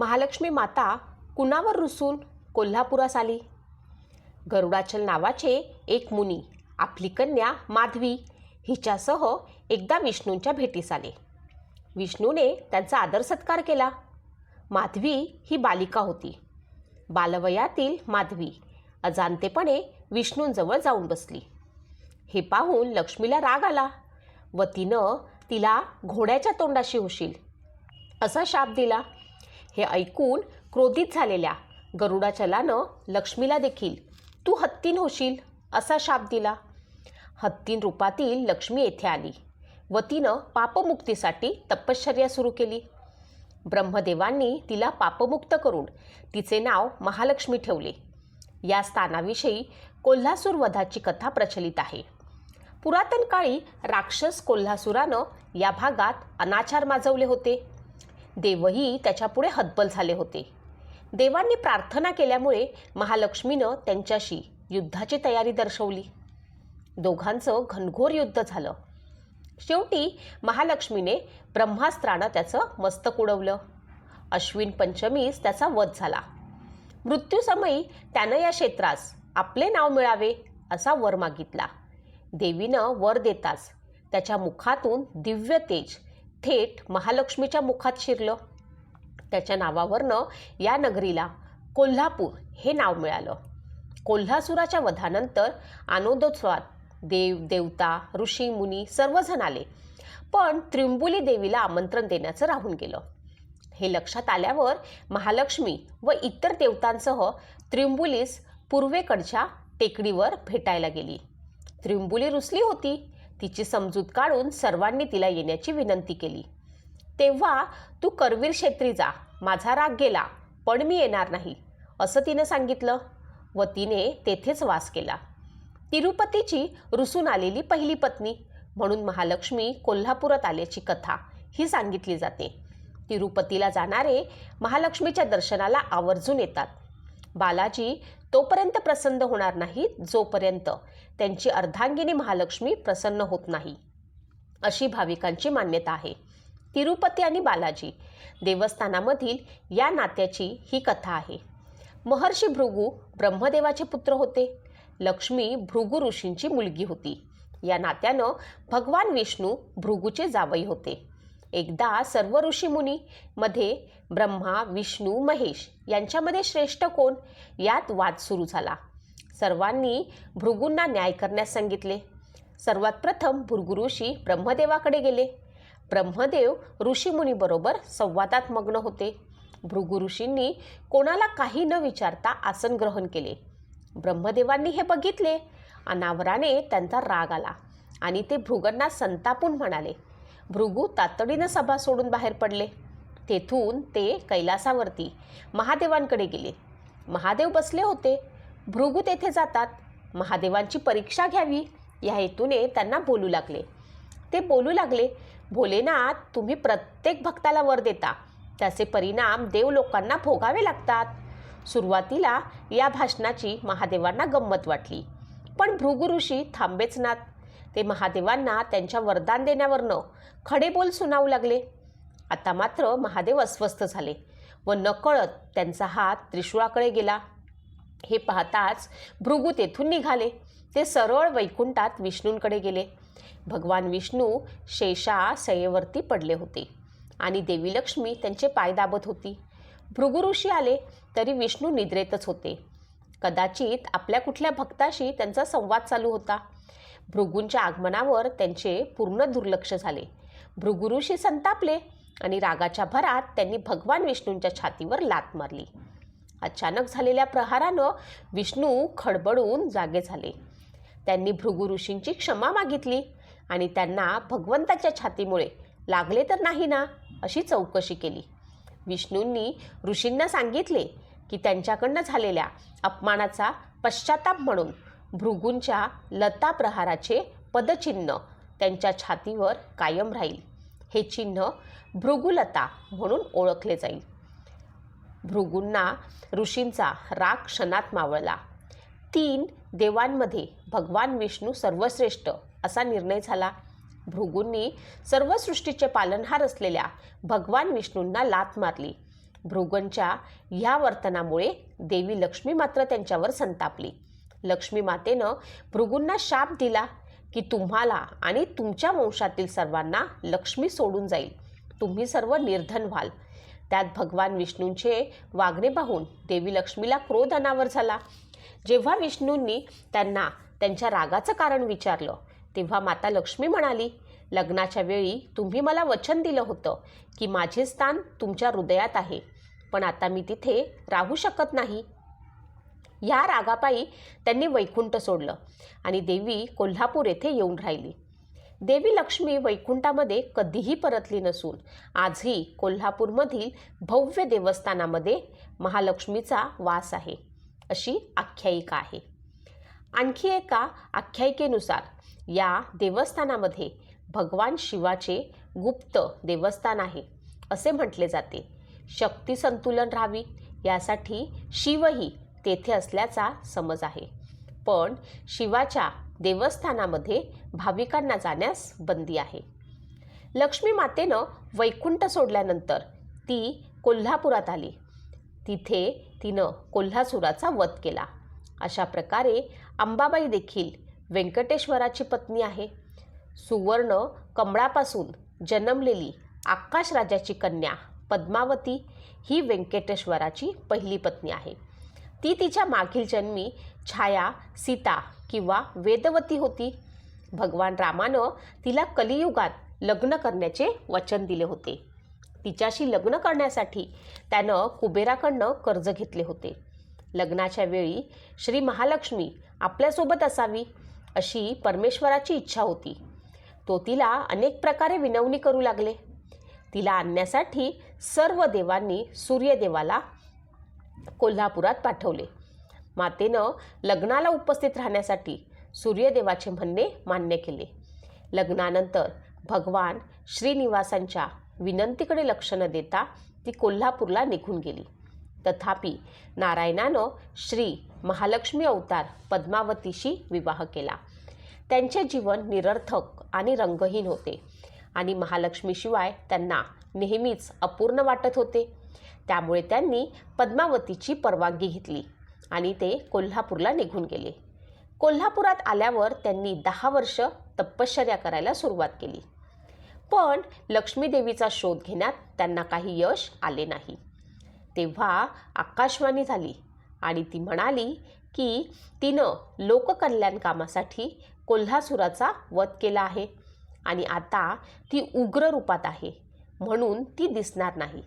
महालक्ष्मी माता कुणावर रुसून कोल्हापुरास आली? गरुडाचल नावाचे एक मुनी आपली कन्या माधवी हिच्यासह एकदा विष्णूंच्या भेटीस आले. विष्णूने त्यांचा आदर सत्कार केला. माधवी ही बालिका होती. बालवयातील माधवी अजाणतेपणे विष्णूंजवळ जाऊन बसली. हे पाहून लक्ष्मीला राग आला व तिला घोड्याच्या तोंडाशी होशील असा शाप दिला. हे ऐकून क्रोधित झालेल्या गरुडाचलानं लक्ष्मीला देखील तू हत्तीन होशील असा शाप दिला. हत्तीन रूपातील लक्ष्मी येथे आली व तिनं पापमुक्तीसाठी तपश्चर्या सुरू केली. ब्रह्मदेवांनी तिला पापमुक्त करून तिचे नाव महालक्ष्मी ठेवले. या स्थानाविषयी कोल्हासूर वधाची कथा प्रचलित आहे. पुरातन काळी राक्षस कोल्हासुरानं या भागात अनाचार माजवले होते. देवही त्याच्यापुढे हतबल झाले होते. देवांनी प्रार्थना केल्यामुळे महालक्ष्मीनं त्यांच्याशी युद्धाची तयारी दर्शवली. दोघांचं घनघोर युद्ध झालं. शेवटी महालक्ष्मीने ब्रह्मास्त्रानं त्याचं मस्तक उडवलं. अश्विन पंचमीस त्याचा वध झाला. मृत्यूसमयी त्यानं या क्षेत्रास आपले नाव मिळावे असा वर मागितला. देवीनं वर देताच त्याच्या मुखातून दिव्य तेज थेट महालक्ष्मीच्या मुखात शिरलं. त्याच्या नावावरनं या नगरीला कोल्हापूर हे नाव मिळालं. कोल्हासुराच्या वधानंतर आनंदोत्सवात देव देवता ऋषी मुनी सर्वजण आले, पण त्रिंबुली देवीला आमंत्रण देण्याचं राहून गेलं. हे लक्षात आल्यावर महालक्ष्मी व इतर देवतांसह त्रिंबुलीस पूर्वेकडच्या टेकडीवर भेटायला गेली. त्रिंबुली रुसली होती. तिची समजूत काढून सर्वांनी तिला येण्याची विनंती केली. तेव्हा तू करवीर क्षेत्री जा, माझा राग गेला, पण मी येणार नाही असं तिनं सांगितलं व तिने तेथेच वास केला. तिरुपतीची रुसून आलेली पहिली पत्नी म्हणून महालक्ष्मी कोल्हापुरात आल्याची कथा ही सांगितली जाते. तिरुपतीला जाणारे महालक्ष्मीच्या दर्शनाला आवर्जून येतात. बालाजी तोपर्यंत प्रसन्न होणार नाहीत जोपर्यंत त्यांची अर्धांगिनी महालक्ष्मी प्रसन्न होत नाही अशी भाविकांची मान्यता आहे. तिरुपती आणि बालाजी देवस्थानामधील या नात्याची ही कथा आहे. महर्षी भृगू ब्रह्मदेवाचे पुत्र होते. लक्ष्मी भृगू ऋषींची मुलगी होती. या नात्यानं भगवान विष्णू भृगूचे जावई होते. एकदा सर्व ऋषीमुनी मध्ये ब्रह्मा विष्णू महेश यांच्यामध्ये श्रेष्ठ कोण यात वाद सुरू झाला. सर्वांनी भृगूंना न्याय करण्यास सांगितले. सर्वात प्रथम भृगू ऋषी ब्रह्मदेवाकडे गेले. ब्रह्मदेव ऋषीमुनीबरोबर संवादात मग्न होते. भृगू ऋषींनी कोणाला काही न विचारता आसन ग्रहण केले. ब्रह्मदेवांनी हे बघितले. अनावराने त्यांचा राग आला आणि ते भृगूंना संतापून म्हणाले. भृगू तातडीनं सभा सोडून बाहेर पडले. तेथून ते कैलासावरती महादेवांकडे गेले. महादेव बसले होते. भृगू तेथे जातात. महादेवांची परीक्षा घ्यावी या हेतूने त्यांना बोलू लागले. ते बोलू लागले, भोलेनाथ, तुम्ही प्रत्येक भक्ताला वर देता, त्याचे परिणाम देव लोकांना भोगावे लागतात. सुरुवातीला या भाषणाची महादेवांना गंमत वाटली, पण भृगू ऋषी थांबेच नात. ते महादेवांना त्यांच्या वरदान देण्यावरनं खडे बोल सुनावू लागले. आता मात्र महादेव अस्वस्थ झाले व नकळत त्यांचा हात त्रिशूळाकडे गेला. हे पाहताच भृगू तेथून निघाले. ते सरळ वैकुंठात विष्णूंकडे गेले. भगवान विष्णू शेषाशयेवरती पडले होते आणि देवी लक्ष्मी त्यांचे पाय दाबत होती. भृगू ऋषी आले तरी विष्णू निद्रेतच होते. कदाचित आपल्या कुठल्या भक्ताशी त्यांचा संवाद चालू होता. भृगूंच्या आगमनावर त्यांचे पूर्ण दुर्लक्ष झाले. भृगू ऋषी संतापले आणि रागाच्या भरात त्यांनी भगवान विष्णूंच्या छातीवर लाथ मारली. अचानक झालेल्या प्रहारानं विष्णू खडबडून जागे झाले. त्यांनी भृगू ऋषींची क्षमा मागितली आणि त्यांना भगवंताच्या छातीमुळे लागले तर नाही ना अशी चौकशी केली. विष्णूंनी ऋषींना सांगितले की त्यांच्याकडनं झालेल्या अपमानाचा पश्चाताप म्हणून भृगूंच्या लता प्रहाराचे पदचिन्ह त्यांच्या छातीवर कायम राहील. हे चिन्ह भृगुलता म्हणून ओळखले जाईल. भृगूंना ऋषींचा राग क्षणात मावळला. 3 देवांमध्ये भगवान विष्णू सर्वश्रेष्ठ असा निर्णय झाला. भृगूंनी सर्व सृष्टीचे पालनहार असलेल्या भगवान विष्णूंना लाथ मारली भृगूंच्या ह्या वर्तनामुळे देवी लक्ष्मी मात्र त्यांच्यावर संतापली. लक्ष्मी मातेनं भृगूंना शाप दिला की तुम्हाला आणि तुमच्या वंशातील सर्वांना लक्ष्मी सोडून जाईल, तुम्ही सर्व निर्धन व्हाल. त्यात भगवान विष्णूंचे वागणे पाहून देवी लक्ष्मीला क्रोध अनावर झाला. जेव्हा विष्णूंनी त्यांना त्यांच्या रागाचं कारण विचारलं तेव्हा माता लक्ष्मी म्हणाली, लग्नाच्या वेळी तुम्ही मला वचन दिलं होतं की माझे स्थान तुमच्या हृदयात आहे, पण आता मी तिथे राहू शकत नाही. या रागापायी त्यांनी वैकुंठ सोडलं आणि देवी कोल्हापूर येथे येऊन राहिली. देवी लक्ष्मी वैकुंठामध्ये कधीही परतली नसून आजही कोल्हापूरमधील भव्य देवस्थानामध्ये महालक्ष्मीचा वास आहे, अशी आख्यायिका आहे. आणखी एका आख्यायिकेनुसार या देवस्थानामध्ये भगवान शिवाचे गुप्त देवस्थान आहे असे म्हटले जाते. शक्ती संतुलन राहावी यासाठी शिवही तेथे असल्याचा समज आहे. पण शिवाच्या देवस्थानामध्ये भाविकांना जाण्यास बंदी आहे. लक्ष्मी मातेनं वैकुंठ सोडल्यानंतर ती कोल्हापुरात आली. तिथे तिनं कोल्हासुराचा वध केला. अशा प्रकारे अंबाबाई देखील व्यंकटेश्वराची पत्नी आहे. सुवर्ण कमळापासून जन्मलेली आकाश राजाची कन्या पद्मावती ही व्यंकटेश्वराची पहिली पत्नी आहे. ती तिच्या मागील जन्मी छाया, सीता किंवा वेदवती होती. भगवान रामानं तिला कलियुगात लग्न करण्याचे वचन दिले होते. तिच्याशी लग्न करण्यासाठी त्यानं कुबेराकडनं कर्ज घेतले होते. लग्नाच्या वेळी श्री महालक्ष्मी आपल्यासोबत असावी अशी परमेश्वराची इच्छा होती. तो तिला अनेक प्रकारे विनवणी करू लागले. तिला आणण्यासाठी सर्व देवांनी सूर्यदेवाला कोल्हापुरात पाठवले. मातेनं लग्नाला उपस्थित राहण्यासाठी सूर्यदेवाचे म्हणणे मान्य केले. लग्नानंतर भगवान श्रीनिवासांच्या विनंतीकडे लक्ष न देता ती कोल्हापूरला निघून गेली. तथापि नारायणानं श्री महालक्ष्मी अवतार पद्मावतीशी विवाह केला. त्यांचे जीवन निरर्थक आणि रंगहीन होते आणि महालक्ष्मीशिवाय त्यांना नेहमीच अपूर्ण वाटत होते. त्यामुळे त्यांनी पद्मावतीची परवानगी घेतली आणि ते कोल्हापूरला निघून गेले. कोल्हापुरात आल्यावर त्यांनी 10 वर्ष तपश्चर्या करायला सुरुवात केली. पण लक्ष्मीदेवीचा शोध घेण्यात त्यांना काही यश आले नाही. तेव्हा आकाशवाणी झाली आणि ती म्हणाली की तिनं लोककल्याण कामासाठी कोल्हासुराचा वध केला आहे आणि आता ती उग्र रूपात आहे, म्हणून ती दिसणार नाही.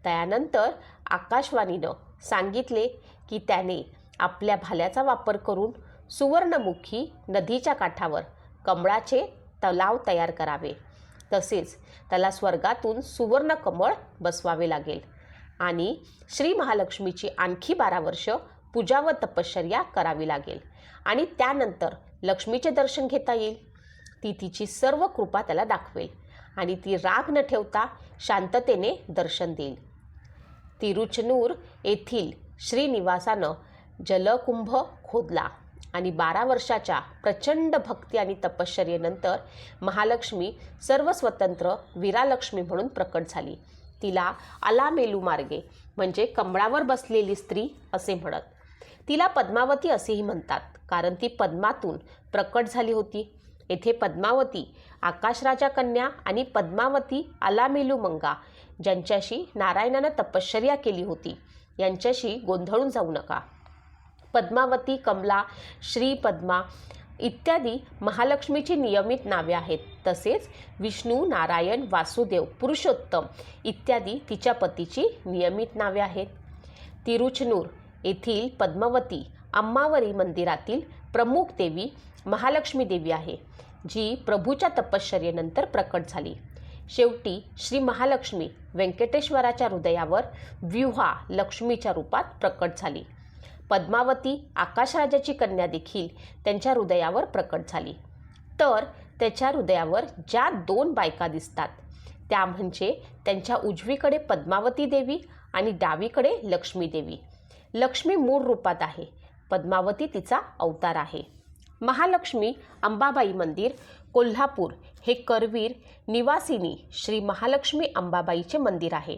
त्यानंतर आकाशवाणीनं सांगितले की त्याने आपल्या भाल्याचा वापर करून सुवर्णमुखी नदीच्या काठावर कमळाचे तलाव तयार करावे. तसेच त्याला स्वर्गातून सुवर्ण कमळ बसवावे लागेल आणि श्री महालक्ष्मीची आणखी 12 वर्ष पूजा व तपश्चर्या करावी लागेल आणि त्यानंतर लक्ष्मीचे दर्शन घेता येईल. ती तिची सर्व कृपा त्याला दाखवेल आणि ती राग न ठेवता शांततेने दर्शन देईल. तिरुचनूर येथील श्रीनिवासानं जलकुंभ खोदला आणि 12 वर्षाच्या प्रचंड भक्ती आणि तपश्चर्येनंतर महालक्ष्मी सर्वस्वतंत्र वीरालक्ष्मी म्हणून प्रकट झाली. तिला अलामेलू मार्गे म्हणजे कमळावर बसलेली स्त्री असे म्हणत. तिला पद्मावती असेही म्हणतात कारण ती पद्मातून प्रकट झाली होती. येथे पद्मावती आकाशराजा कन्या आणि पद्मावती अलामेलू मंगा ज्यांच्याशी नारायणानं तपश्चर्या केली होती यांच्याशी गोंधळून जाऊ नका. पद्मावती, कमला, श्री पद्मा इत्यादी महालक्ष्मीची नियमित नावे आहेत. तसेच विष्णू, नारायण, वासुदेव, पुरुषोत्तम इत्यादी तिच्या पतीची नियमित नावे आहेत. तिरुचनूर येथील पद्मावती अम्मावरी मंदिरातील प्रमुख देवी महालक्ष्मी देवी आहे, जी प्रभूच्या तपश्चर्येनंतर प्रकट झाली. शेवटी श्री महालक्ष्मी व्यंकटेश्वराच्या हृदयावर व्यूहा लक्ष्मीच्या रूपात प्रकट झाली. पद्मावती आकाशराजाची कन्या देखील त्यांच्या हृदयावर प्रकट झाली. तर त्याच्या हृदयावर ज्या 2 बायका दिसतात त्या म्हणजे त्यांच्या उजवीकडे पद्मावती देवी आणि डावीकडे लक्ष्मी देवी. लक्ष्मी मूळ रूपात आहे, पद्मावती तिचा अवतार आहे. महालक्ष्मी अंबाबाई मंदिर कोल्हापूर हे करवीर निवासिनी श्री महालक्ष्मी अंबाबाईचे मंदिर आहे.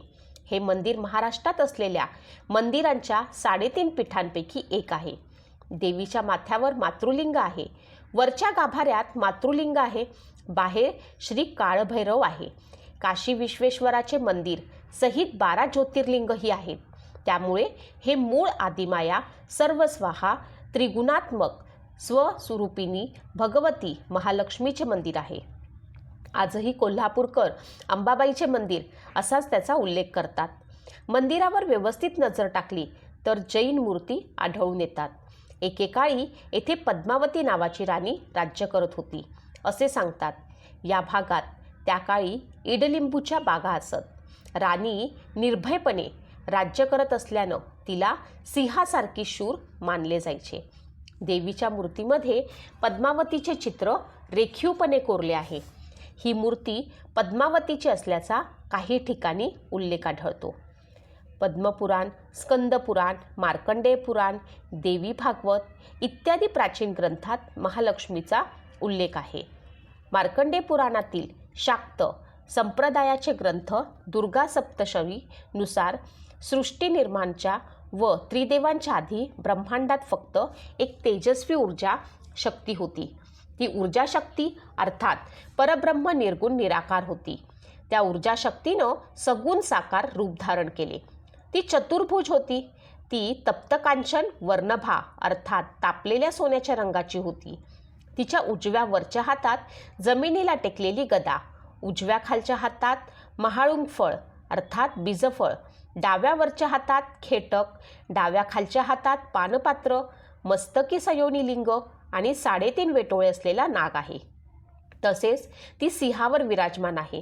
हे मंदिर महाराष्ट्रात असलेल्या मंदिरांच्या 3.5 पीठांपैकी एक आहे. देवीच्या माथ्यावर मातृलिंग आहे. वरच्या गाभाऱ्यात मातृलिंग आहे. बाहेर श्री काळभैरव आहे. काशी विश्वेश्वराचे मंदिर सहित 12 ज्योतिर्लिंगही आहेत. त्यामुळे हे मूळ आदिमाया सर्वस्वाहा त्रिगुणात्मक स्वस्वरूपिणी भगवती महालक्ष्मीचे मंदिर आहे. आजही कोल्हापूरकर अंबाबाईचे मंदिर असाच त्याचा उल्लेख करतात. मंदिरावर व्यवस्थित नजर टाकली तर जैन मूर्ती आढळून येतात. एकेकाळी येथे पद्मावती नावाची राणी राज्य करत होती असे सांगतात. या भागात त्या काळी इडलिंबूच्या बागा असत. राणी निर्भयपणे राज्य करत असल्यानं तिला सिंहासारखी शूर मानले जायचे. देवीच्या मूर्तीमध्ये पद्मावतीचे चित्र रेखीवपणे कोरले आहे. ही मूर्ती पद्मावतीची असल्याचा काही ठिकाणी उल्लेख आढळतो. पद्मपुराण, स्कंदपुराण, मार्कंडेय पुराण, देवी भागवत इत्यादी प्राचीन ग्रंथात महालक्ष्मीचा उल्लेख आहे. मार्कंडेय पुराणातील शाक्त संप्रदायाचे ग्रंथ दुर्गा सप्तशती नुसार सृष्टी निर्माणच्या व त्रिदेवांच्या आधी ब्रह्मांडात फक्त एक तेजस्वी ऊर्जा शक्ती होती. ती ऊर्जा शक्ती अर्थात परब्रह्म निर्गुण निराकार होती. त्या ऊर्जा शक्तीनं सगुण साकार रूप धारण केले. ती चतुर्भुज होती. ती तप्तकांचन वर्णभा अर्थात तापलेल्या सोन्याच्या रंगाची होती. तिच्या उजव्या वरच्या हातात जमिनीला टेकलेली गदा, उजव्या खालच्या हातात महाळुंग फळ अर्थात बीजफळ, डाव्या वरच्या हातात खेटक, डाव्या खालच्या हातात पानपात्र, मस्तकी सयोनी लिंग आणि 3.5 वेटोळे असलेला नाग आहे. तसेच ती सिंहावर विराजमान आहे.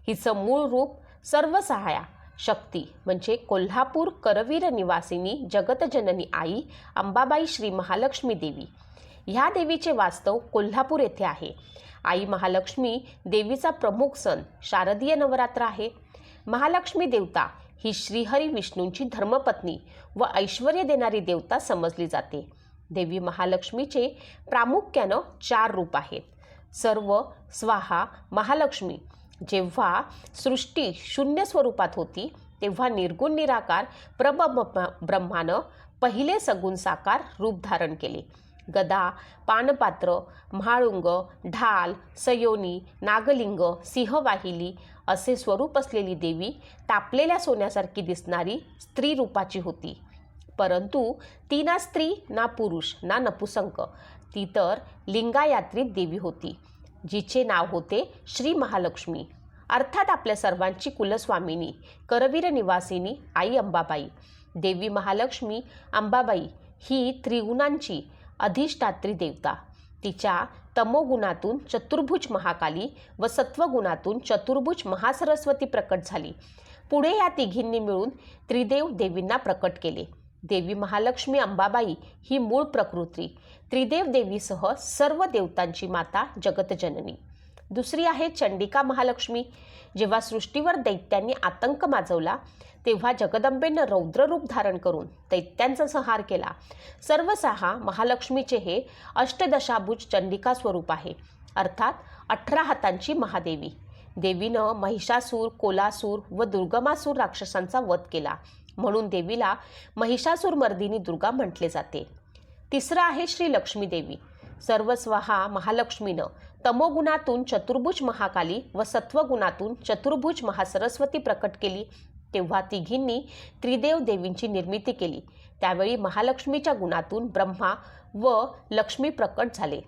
हिचं मूळ रूप सर्वसहाया शक्ती म्हणजे कोल्हापूर करवीर निवासिनी जगतजननी आई अंबाबाई श्री महालक्ष्मी देवी. ह्या देवीचे वास्तव कोल्हापूर येथे आहे. आई महालक्ष्मी देवीचा प्रमुख सण शारदीय नवरात्र आहे. महालक्ष्मी देवता ही श्रीहरी विष्णूंची धर्मपत्नी व ऐश्वर्य देणारी देवता समजली जाते. देवी महालक्ष्मीचे प्रामुख्यानं 4 रूप आहेत. सर्व स्वाहा महालक्ष्मी जेव्हा सृष्टी शून्य स्वरूपात होती तेव्हा निर्गुण निराकार ब्रह्मानं पहिले सगुण साकार रूप धारण केले. गदा, पानपात्र, म्हाळुंग, ढाल, सयोनी, नागलिंग, सिंहवाहिली असे स्वरूप असलेली देवी तापलेल्या सोन्यासारखी दिसणारी स्त्री रूपाची होती. परंतु ती ना स्त्री ना पुरुष ना नपुसंक. ती तर लिंगायात्रित देवी होती जिचे नाव होते श्री महालक्ष्मी अर्थात आपल्या सर्वांची कुलस्वामिनी करवीर निवासिनी आई अंबाबाई. देवी महालक्ष्मी अंबाबाई ही त्रिगुणांची अधिष्ठात्री देवता. तिच्या तमोगुणातून चतुर्भुज महाकाली व सत्वगुणातून चतुर्भुज महासरस्वती प्रकट झाली. पुढे या तिघींनी मिळून त्रिदेव देवींना प्रकट केले. देवी महालक्ष्मी अंबाबाई ही मूळ प्रकृती, त्रिदेव देवीसह सर्व देवतांची माता जगतजननी. दुसरी आहे चंडिका महालक्ष्मी. जेव्हा सृष्टीवर दैत्यांनी आतंक माजवला तेव्हा जगदंबेनं रौद्र रूप धारण करून दैत्यांचा संहार केला. सर्वसहा महालक्ष्मीचे हे अष्टदशाभुज चंडिका स्वरूप आहे अर्थात 18 हातांची महादेवी. देवीनं महिषासूर, कोलासूर व दुर्गमासूर राक्षसांचा वध केला म्हणून देवीला महिषासूरमर्दिनी दुर्गा म्हटले जाते. तिसरं आहे श्री लक्ष्मी देवी. सर्वस्वाहा महालक्ष्मीनं तमोगुणातून चतुर्भुज महाकाली व सत्वगुणातून चतुर्भुज महासरस्वती प्रकट केली. तेव्हा तिघींनी त्रिदेव देवींची निर्मिती केली. त्यावेळी महालक्ष्मीच्या गुणातून ब्रह्मा व लक्ष्मी प्रकट झाले.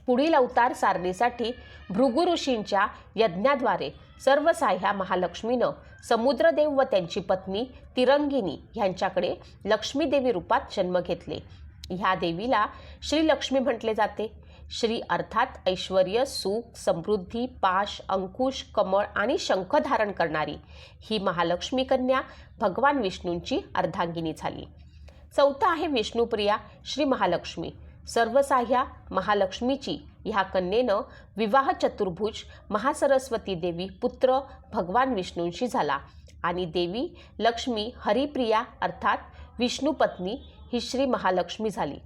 पुढील अवतार सारणीसाठी भृगु ऋषींच्या यज्ञाद्वारे सर्वसहाय्या महालक्ष्मीनं समुद्रदेव व त्यांची पत्नी तिरंगिनी यांच्याकडे लक्ष्मीदेवी रूपात जन्म घेतले. ह्या देवीला श्रीलक्ष्मी म्हटले जाते. श्री अर्थात ऐश्वर्य, सुख, समृद्धी, पाश, अंकुश, कमळ आणि शंख धारण करणारी ही महालक्ष्मी कन्या भगवान विष्णूंची अर्धांगिनी झाली. चौथा आहे विष्णुप्रिया श्री महालक्ष्मी. सर्वसहाय्या महालक्ष्मीची ह्या कन्येनं विवाह चतुर्भुज महासरस्वती देवी पुत्र भगवान विष्णूंशी झाला आणि देवी लक्ष्मी हरिप्रिया अर्थात विष्णुपत्नी ही श्री महालक्ष्मी झाली.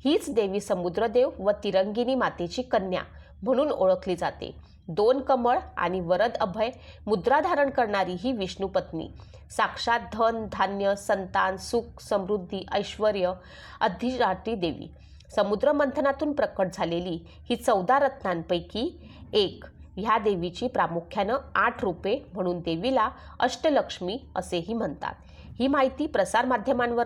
हीच देवी समुद्रदेव व तिरंगिनी मातेची कन्या म्हणून ओळखली जाते. 2 कमळ आणि वरद अभय मुद्रा धारण करणारी ही विष्णू पत्नी साक्षात धन धान्य संतान सुख समृद्धी ऐश्वर अधिष्ठात्री देवी. समुद्र मंथनातून प्रकट झालेली ही 14 रत्नांपैकी एक ह्या देवीची प्रामुख्यानं 8 रूपे म्हणून देवीला अष्टलक्ष्मी असेही म्हणतात. ही माहिती प्रसारमाध्यमांवर